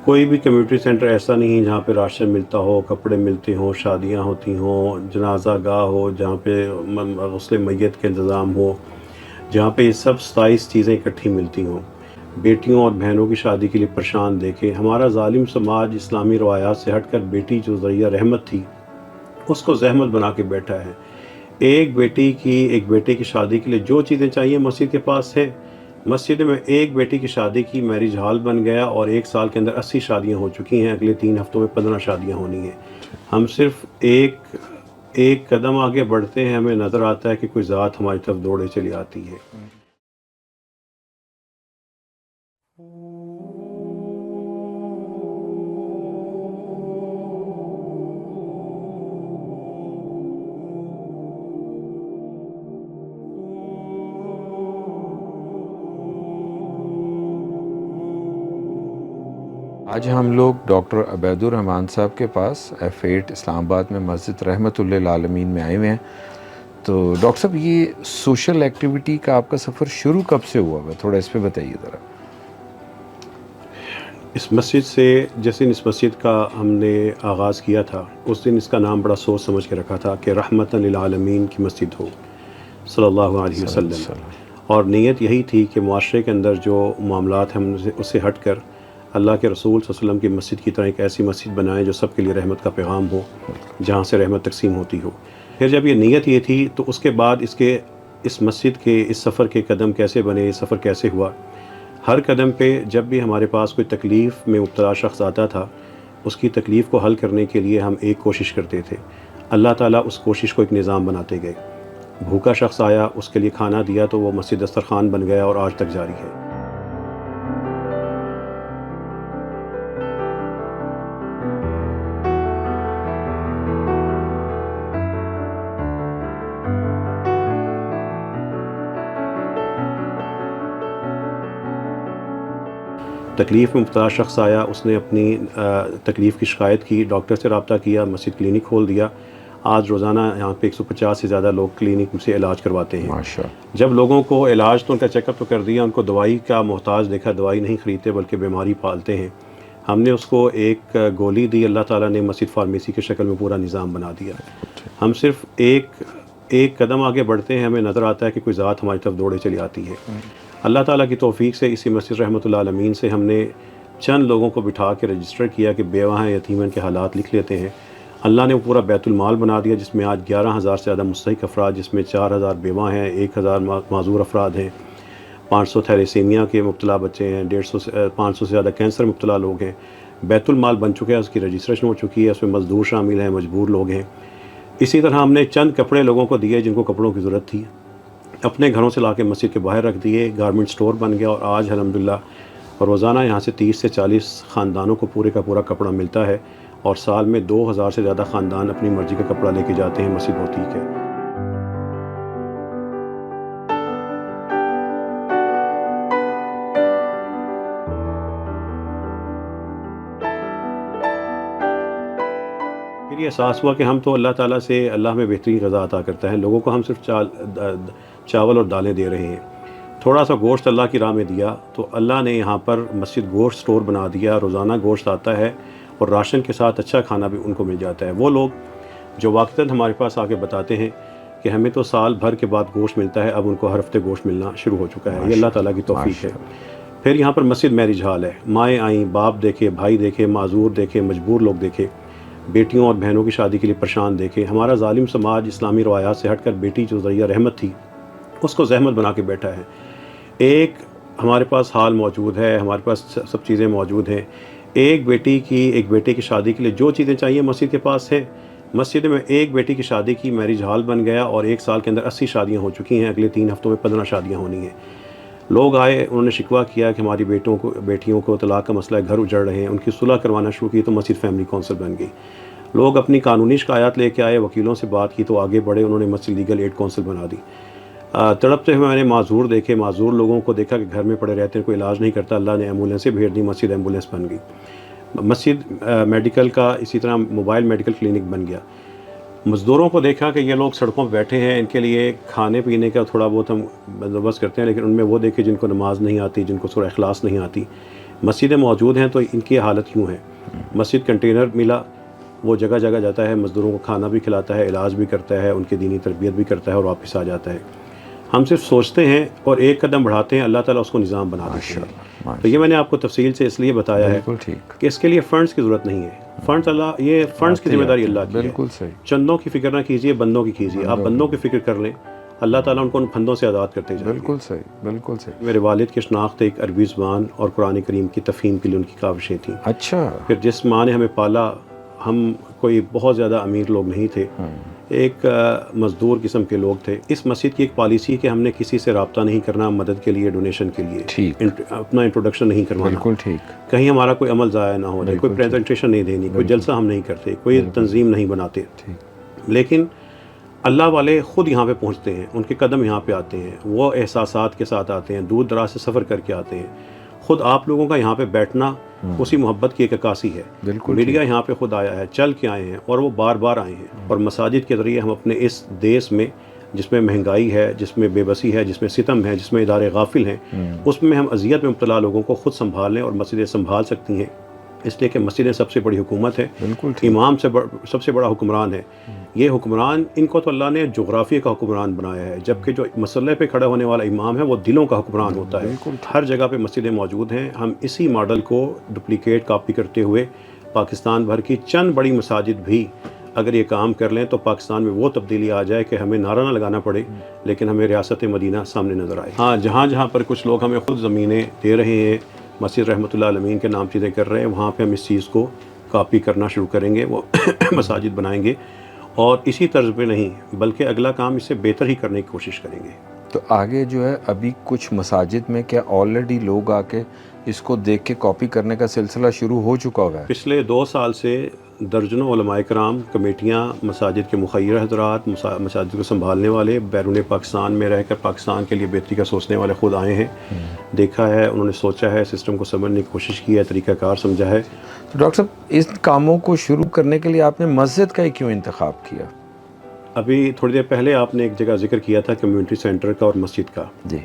کوئی بھی community centre ایسا نہیں ہے جہاں پہ راشن ملتا ہو، کپڑے ملتے ہوں، شادیاں ہوتی ہوں، جنازہ گاہ ہو جہاں پہ غسل میت کا انتظام ہو، جہاں پہ یہ سب 27 چیزیں اکٹھی ملتی ہوں۔ بیٹیوں اور بہنوں کی شادی کے لیے پریشان دیکھیں، ہمارا ظالم سماج اسلامی روایات سے ہٹ کر بیٹی جو ذریعہ رحمت تھی اس کو زحمت بنا کے بیٹھا ہے۔ ایک بیٹے کی شادی کے لیے جو چیزیں چاہیے مسجد کے پاس ہے، مسجد میں ایک بیٹی کی شادی کی میرج ہال بن گیا اور 1 سال کے اندر 80 شادیاں ہو چکی ہیں، اگلے 3 ہفتوں میں 15 شادیاں ہونی ہیں۔ ہم صرف ایک قدم آگے بڑھتے ہیں، ہمیں نظر آتا ہے کہ کوئی ذات ہماری طرف دوڑے چلی آتی ہے۔ آج ہم لوگ ڈاکٹر عبید الرحمان صاحب کے پاس F8 اسلام آباد میں مسجد رحمت للعالمین میں آئے ہوئے ہیں۔ تو ڈاکٹر صاحب، یہ سوشل ایکٹیویٹی کا آپ کا سفر شروع کب سے ہوا ہے؟ تھوڑا اس پہ بتائیے ذرا۔ اس مسجد سے جس دن اس مسجد کا ہم نے آغاز کیا تھا، اس دن اس کا نام بڑا سوچ سمجھ کے رکھا تھا کہ رحمت للعالمین کی مسجد ہو، صلی اللہ علیہ وسلم۔ اور نیت یہی تھی کہ معاشرے کے اندر جو معاملات ہیں اس سے ہٹ کر اللہ کے رسول صلی اللہ علیہ وسلم کی مسجد کی طرح ایک ایسی مسجد بنائیں جو سب کے لیے رحمت کا پیغام ہو، جہاں سے رحمت تقسیم ہوتی ہو۔ پھر جب یہ نیت یہ تھی تو اس کے بعد اس مسجد کے اس سفر کے قدم کیسے بنے، یہ سفر کیسے ہوا۔ ہر قدم پہ جب بھی ہمارے پاس کوئی تکلیف میں مبتلا شخص آتا تھا، اس کی تکلیف کو حل کرنے کے لیے ہم ایک کوشش کرتے تھے۔ اللہ تعالیٰ اس کوشش کو ایک نظام بناتے گئے۔ بھوکا شخص آیا، اس کے لیے کھانا دیا تو وہ مسجد دسترخوان بن گیا اور آج تک جاری ہے۔ تکلیف میں مبتلا شخص آیا، اس نے اپنی تکلیف کی شکایت کی، ڈاکٹر سے رابطہ کیا، مسجد کلینک کھول دیا۔ آج روزانہ یہاں پہ 150 سے زیادہ لوگ کلینک سے علاج کرواتے ہیں۔ جب لوگوں کو علاج تو ان کا چیک اپ تو کر دیا، ان کو دوائی کا محتاج دیکھا، دوائی نہیں خریدتے بلکہ بیماری پالتے ہیں، ہم نے اس کو ایک گولی دی، اللہ تعالیٰ نے مسجد فارمیسی کی شکل میں پورا نظام بنا دیا۔ ہم صرف ایک قدم آگے بڑھتے ہیں، ہمیں نظر آتا ہے کہ کوئی ذات ہماری طرف دوڑے چلی آتی ہے۔ اللہ تعالیٰ کی توفیق سے اسی مسجد رحمت للعالمین سے ہم نے چند لوگوں کو بٹھا کے رجسٹر کیا کہ بیوہ ہیں، یتیم ہیں، کے حالات لکھ لیتے ہیں۔ اللہ نے پورا بیت المال بنا دیا جس میں آج 11,000 سے زیادہ مستحق افراد، جس میں 4,000 بیوہ ہیں، 1,000 معذور افراد ہیں، 500 تھیلیسیمیا کے مبتلا بچے ہیں، 500 سے زیادہ کینسر مبتلا لوگ ہیں۔ بیت المال بن چکا ہے، اس کی رجسٹریشن ہو چکی ہے، اس میں مزدور شامل ہیں، مجبور لوگ ہیں۔ اسی طرح ہم نے چند کپڑے لوگوں کو دیے جن کو کپڑوں کی ضرورت تھی، اپنے گھروں سے لا کے مسجد کے باہر رکھ دیے، گارمنٹ سٹور بن گیا، اور آج الحمدللہ روزانہ یہاں سے 30 سے 40 خاندانوں کو پورے کا پورا کپڑا ملتا ہے، اور سال میں 2,000 سے زیادہ خاندان اپنی مرضی کا کپڑا لے کے جاتے ہیں۔ مسجد بہت ٹھیک ہے۔ پھر یہ احساس ہوا کہ ہم تو اللہ تعالیٰ سے، اللہ ہمیں بہترین غذا عطا کرتا ہے، لوگوں کو ہم صرف چاول اور دالیں دے رہے ہیں۔ تھوڑا سا گوشت اللہ کی راہ میں دیا تو اللہ نے یہاں پر مسجد گوشت سٹور بنا دیا، روزانہ گوشت آتا ہے اور راشن کے ساتھ اچھا کھانا بھی ان کو مل جاتا ہے۔ وہ لوگ جو واقعتاً ہمارے پاس آ کے بتاتے ہیں کہ ہمیں تو سال بھر کے بعد گوشت ملتا ہے، اب ان کو ہر ہفتے گوشت ملنا شروع ہو چکا ہے۔ یہ اللہ تعالیٰ کی توفیق ہے۔ پھر یہاں پر مسجد میرج ہال ہے، مائیں آئیں، باپ دیکھے، بھائی دیکھے، معذور دیکھے، مجبور لوگ دیکھے، بیٹیوں اور بہنوں کی شادی کے لیے پریشان دیکھے۔ ہمارا ظالم سماج اسلامی روایات سے ہٹ کر بیٹی جو ذریعہ رحمت تھی اس کو زحمت بنا کے بیٹھا ہے۔ ہمارے پاس ہال موجود ہے، ہمارے پاس سب چیزیں موجود ہیں۔ ایک بیٹے کی شادی کے لیے جو چیزیں چاہیے مسجد کے پاس ہے، مسجد میں ایک بیٹی کی شادی کی میرج ہال بن گیا اور 1 سال کے اندر 80 شادیاں ہو چکی ہیں، اگلے 3 ہفتوں میں 15 شادیاں ہونی ہیں۔ لوگ آئے، انہوں نے شکوہ کیا کہ ہماری بیٹیوں کو طلاق کا مسئلہ ہے، گھر اجڑ رہے ہیں، ان کی صلح کروانا شروع کی تو مسجد فیملی کونسل بن گئی۔ لوگ اپنی قانونی شکایات لے کے آئے، وکیلوں سے بات کی تو آگے بڑھے، انہوں نے مسجد لیگل ایڈ کونسل بنا دی۔ تڑپتے ہوئے میں نے معذور دیکھے، معذور لوگوں کو دیکھا کہ گھر میں پڑے رہتے ہیں، کوئی علاج نہیں کرتا، اللہ نے ایمبولینسیں بھیج دی، مسجد ایمبولینس بن گئی۔ مسجد میڈیکل کا اسی طرح موبائل میڈیکل کلینک بن گیا۔ مزدوروں کو دیکھا کہ یہ لوگ سڑکوں پہ بیٹھے ہیں، ان کے لیے کھانے پینے کا تھوڑا بہت ہم بندوبست کرتے ہیں، لیکن ان میں وہ دیکھے جن کو نماز نہیں آتی، جن کو سورہ اخلاص نہیں آتی، مسجدیں موجود ہیں تو ان کی حالت یوں ہے، مسجد کنٹینر ملا، وہ جگہ جگہ جاتا ہے، مزدوروں کو کھانا بھی کھلاتا ہے، علاج بھی کرتا ہے، ان کی دینی تربیت بھی کرتا ہے اور واپس آ جاتا ہے۔ ہم صرف سوچتے ہیں اور ایک قدم بڑھاتے ہیں، اللہ تعالیٰ اس کو نظام بنا دیتے ہیں۔ تو یہ میں نے آپ کو تفصیل سے اس لیے بتایا ہے بالکل ٹھیک کہ اس کے لیے فنڈز کی ضرورت نہیں ہے، فنڈز اللہ، یہ فنڈز کی ذمہ داری اللہ کی ہے۔ بالکل صحیح، چندوں کی فکر نہ کیجیے، بندوں کی کیجیے، آپ بندوں کی فکر کر لیں، اللہ تعالیٰ ان کو ان پھندوں سے آزاد کرتے جائیں گے۔ بالکل صحیح، بالکل صحیح۔ میرے والد کی شناخت ایک عربی زبان اور قرآن کریم کی تفہیم کے لیے ان کی کاوشیں تھیں۔ اچھا، پھر جس ماں نے ہمیں پالا، ہم کوئی بہت زیادہ امیر لوگ نہیں تھے، ایک مزدور قسم کے لوگ تھے۔ اس مسجد کی ایک پالیسی کہ ہم نے کسی سے رابطہ نہیں کرنا، مدد کے لیے، ڈونیشن کے لیے، ٹھیک، اپنا انٹروڈکشن نہیں کروانا، بالکل ٹھیک، کہیں ہمارا کوئی عمل ضائع نہ ہو جائے، کوئی پریزنٹیشن نہیں دینی، کوئی جلسہ ہم نہیں کرتے، کوئی تنظیم نہیں بناتے۔ لیکن اللہ والے خود یہاں پہ پہنچتے ہیں، ان کے قدم یہاں پہ آتے ہیں، وہ احساسات کے ساتھ آتے ہیں، دور دراز سے سفر کر کے آتے ہیں۔ خود آپ لوگوں کا یہاں پہ بیٹھنا اسی محبت کی ایک عکاسی ہے۔ بالکل میڈیا یہاں پہ خود آیا ہے، چل کے آئے ہیں اور وہ بار بار آئے ہیں، اور مساجد کے ذریعے ہم اپنے اس دیس میں جس میں مہنگائی ہے، جس میں بے بسی ہے، جس میں ستم ہے، جس میں ادارے غافل ہیں، اس میں ہم اذیت میں مبتلا لوگوں کو خود سنبھال لیں، اور مسجدیں سنبھال سکتی ہیں، اس لیے کہ مسجدیں سب سے بڑی حکومت ہے، بالکل ٹھیک، امام سب سے بڑا حکمران ہے۔ یہ حکمران، ان کو تو اللہ نے جغرافیہ کا حکمران بنایا ہے، جبکہ جو مسئلے پہ کھڑا ہونے والا امام ہے وہ دلوں کا حکمران ہوتا ہے۔ ہر جگہ پہ مسجدیں موجود ہیں، ہم اسی ماڈل کو ڈپلیکیٹ کاپی کرتے ہوئے پاکستان بھر کی چند بڑی مساجد بھی اگر یہ کام کر لیں تو پاکستان میں وہ تبدیلی آ جائے کہ ہمیں نعرہ نہ لگانا پڑے لیکن ہمیں ریاست مدینہ سامنے نظر آئے۔ ہاں، جہاں جہاں پر کچھ لوگ ہمیں خود زمینیں دے رہے ہیں، مسجد رحمۃ اللہ علیہ کے نام چیزیں کر رہے ہیں، وہاں پہ ہم اس چیز کو کاپی کرنا شروع کریں گے، وہ مساجد بنائیں گے، اور اسی طرز پہ نہیں بلکہ اگلا کام اس سے بہتر ہی کرنے کی کوشش کریں گے۔ تو آگے جو ہے ابھی کچھ مساجد میں کیا آلریڈی لوگ آ کے اس کو دیکھ کے کاپی کرنے کا سلسلہ شروع ہو چکا ہوا ہے؟ پچھلے 2 سال سے درجنوں علماء کرام، کمیٹیاں، مساجد کے مخیر حضرات، مساجد کو سنبھالنے والے، بیرون پاکستان میں رہ کر پاکستان کے لیے بہتری کا سوچنے والے خود آئے ہیں، دیکھا ہے، انہوں نے سوچا ہے، سسٹم کو سمجھنے کی کوشش کی ہے، طریقہ کار سمجھا ہے۔ تو ڈاکٹر صاحب، اس کاموں کو شروع کرنے کے لیے آپ نے مسجد کا ہی کیوں انتخاب کیا؟ ابھی تھوڑی دیر پہلے آپ نے ایک جگہ ذکر کیا تھا کمیونٹی سینٹر کا اور مسجد کا۔ جی،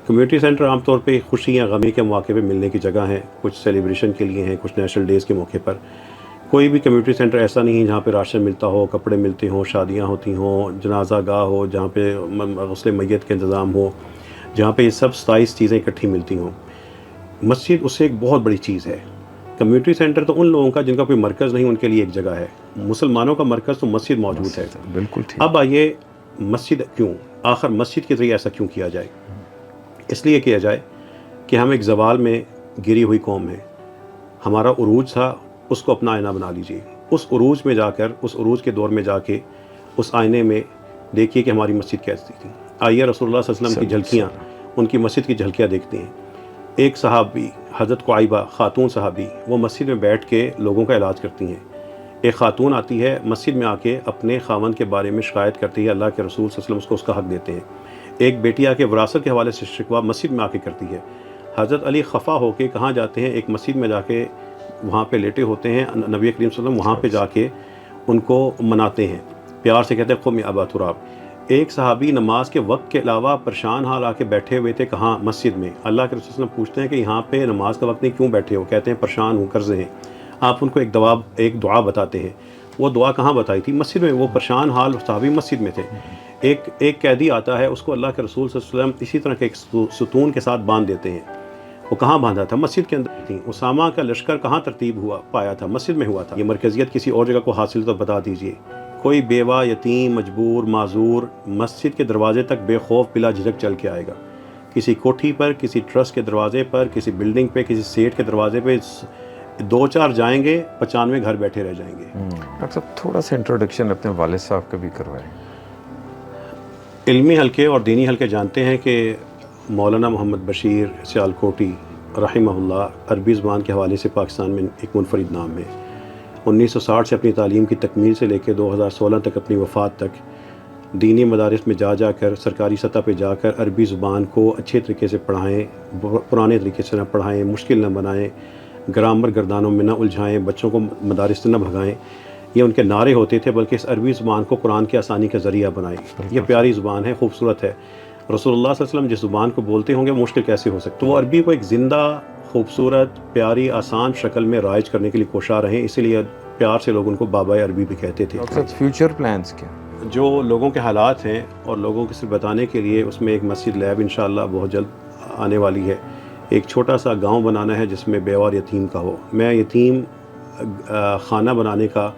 کمیونٹی سینٹر عام طور پہ خوشی یا غمی کے مواقع پہ ملنے کی جگہ ہیں، کچھ سیلیبریشن کے لیے ہیں، کچھ نیشنل ڈیز کے موقع پر۔ کوئی بھی کمیونٹی سینٹر ایسا نہیں ہے جہاں پہ راشن ملتا ہو، کپڑے ملتے ہوں، شادیاں ہوتی ہوں، جنازہ گاہ ہو جہاں پہ غسل میت کا انتظام ہو، جہاں پہ یہ سب 27 چیزیں اکٹھی ملتی ہوں۔ مسجد اس سے ایک بہت بڑی چیز ہے۔ کمیونٹی سینٹر تو ان لوگوں کا جن کا کوئی مرکز نہیں، ان کے لیے ایک جگہ ہے۔ مسلمانوں کا مرکز تو مسجد موجود ہے۔ بالکل ٹھیک۔ اب آئیے، مسجد کیوں؟ آخر مسجد کے ذریعے ایسا کیوں کیا جائے؟ اس لیے کیا جائے کہ ہم ایک زوال میں گری ہوئی قوم ہیں، ہمارا عروج تھا، اس کو اپنا آئینہ بنا لیجیے۔ اس عروج میں جا کر، اس عروج کے دور میں جا کے اس آئینے میں دیکھیے کہ ہماری مسجد کیسی تھی۔ آئیے رسول اللہ صلی اللہ علیہ وسلم کی جھلکیاں، ان کی مسجد کی جھلکیاں دیکھتے ہیں۔ ایک صحابی، حضرت قعیبہ، خاتون صحابی، وہ مسجد میں بیٹھ کے لوگوں کا علاج کرتی ہیں۔ ایک خاتون آتی ہے مسجد میں آ کے اپنے خاوند کے بارے میں شکایت کرتی ہے، اللہ کے رسول صلی اللہ علیہ وسلم اس کا حق دیتے ہیں۔ ایک بیٹی آ کے وراثت کے حوالے سے شکوہ مسجد میں آ کے کرتی ہے۔ حضرت علی خفا ہو کے کہاں جاتے ہیں؟ ایک مسجد میں جا کے وہاں پہ لیٹے ہوتے ہیں، نبی کریم صلی اللہ علیہ وسلم وہاں پہ جا کے ان کو مناتے ہیں، پیار سے کہتے ہیں قم یا ابا تراب۔ ایک صحابی نماز کے وقت کے علاوہ پریشان حال آ کے بیٹھے ہوئے تھے، کہاں؟ مسجد میں۔ اللہ کے رسول صلی اللہ علیہ وسلم پوچھتے ہیں کہ یہاں پہ نماز کا وقت نہیں، کیوں بیٹھے ہو؟ کہتے ہیں پریشان ہوں، قرضے ہیں۔ آپ ان کو ایک دعا بتاتے ہیں۔ وہ دعا کہاں بتائی تھی؟ مسجد میں۔ وہ پریشان حال صحابی مسجد میں تھے۔ ایک قیدی آتا ہے، اس کو اللہ کے رسول صلی اللہ علیہ وسلم اسی طرح کے ایک ستون کے ساتھ باندھ دیتے ہیں۔ وہ کہاں باندھا تھا؟ مسجد کے اندر تھی۔ اسامہ کا لشکر کہاں ترتیب پایا تھا؟ مسجد میں ہوا تھا۔ یہ مرکزیت کسی اور جگہ کو حاصل تو بتا دیجئے۔ کوئی بیوہ، یتیم، مجبور، معذور مسجد کے دروازے تک بے خوف بلا جھجک چل کے آئے گا۔ کسی کوٹھی پر، کسی ٹرسٹ کے دروازے پر، کسی بلڈنگ پہ، کسی سیٹ کے دروازے پہ 2-4 جائیں گے، 95 گھر بیٹھے رہ جائیں گے۔ ڈاکٹر صاحب، تھوڑا سا انٹروڈکشن اپنے والد صاحب کا بھی کروائیں۔ علمی حلقے اور دینی حلقے جانتے ہیں کہ مولانا محمد بشیر سیالکوٹی رحمہ اللہ عربی زبان کے حوالے سے پاکستان میں ایک منفرد نام ہے۔ 1960 سے اپنی تعلیم کی تکمیل سے لے کے 2016 تک اپنی وفات تک دینی مدارس میں جا کر، سرکاری سطح پہ جا کر عربی زبان کو اچھے طریقے سے پڑھائیں، پرانے طریقے سے نہ پڑھائیں، مشکل نہ بنائیں، گرامر گردانوں میں نہ الجھائیں، بچوں کو مدارس سے نہ بھگائیں، یہ ان کے نعرے ہوتے تھے، بلکہ اس عربی زبان کو قرآن کی آسانی کا ذریعہ بنائیں۔ یہ پیاری زبان ہے، خوبصورت ہے۔ رسول اللہ صلی اللہ علیہ وسلم جس زبان کو بولتے ہوں گے وہ مشکل کیسے ہو سکتا؟ تو وہ عربی کو ایک زندہ خوبصورت پیاری آسان شکل میں رائج کرنے کے لیے کوشاں رہیں، اسی لیے پیار سے لوگ ان کو بابا عربی بھی کہتے تھے۔ ڈاکٹر صاحب فیوچر پلانس کیا؟ جو لوگوں کے حالات ہیں اور لوگوں کو صرف بتانے کے لیے اس میں ایک مسجد لیب انشاءاللہ بہت جلد آنے والی ہے۔ ایک چھوٹا سا گاؤں بنانا ہے جس میں بیوہ اور یتیم کا ہو۔ میں یتیم خانہ بنانے کا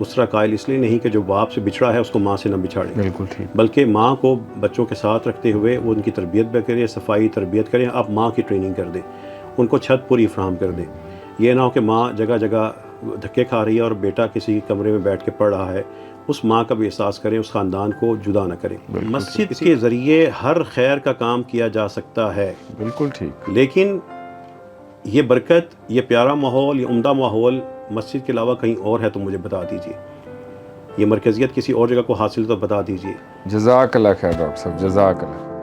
اسرا قائل اس لیے نہیں کہ جو باپ سے بچھڑا ہے اس کو ماں سے نہ بچھاڑے، بالکل ٹھیک، بلکہ ماں کو بچوں کے ساتھ رکھتے ہوئے وہ ان کی تربیت بھی کریں، صفائی تربیت کریں، آپ ماں کی ٹریننگ کر دیں، ان کو چھت پوری فراہم کر دیں۔ یہ نہ ہو کہ ماں جگہ جگہ دھکے کھا رہی ہے اور بیٹا کسی کمرے میں بیٹھ کے پڑھ رہا ہے، اس ماں کا بھی احساس کریں، اس خاندان کو جدا نہ کریں۔ مسجد کے ذریعے ہر خیر کا کام کیا جا سکتا ہے، بالکل ٹھیک، لیکن یہ برکت، یہ پیارا ماحول، یہ عمدہ ماحول مسجد کے علاوہ کہیں اور ہے تو مجھے بتا دیجیے، یہ مرکزیت کسی اور جگہ کو حاصل تو بتا دیجیے۔ جزاک اللہ خیر ڈاکٹر صاحب، جزاک اللہ۔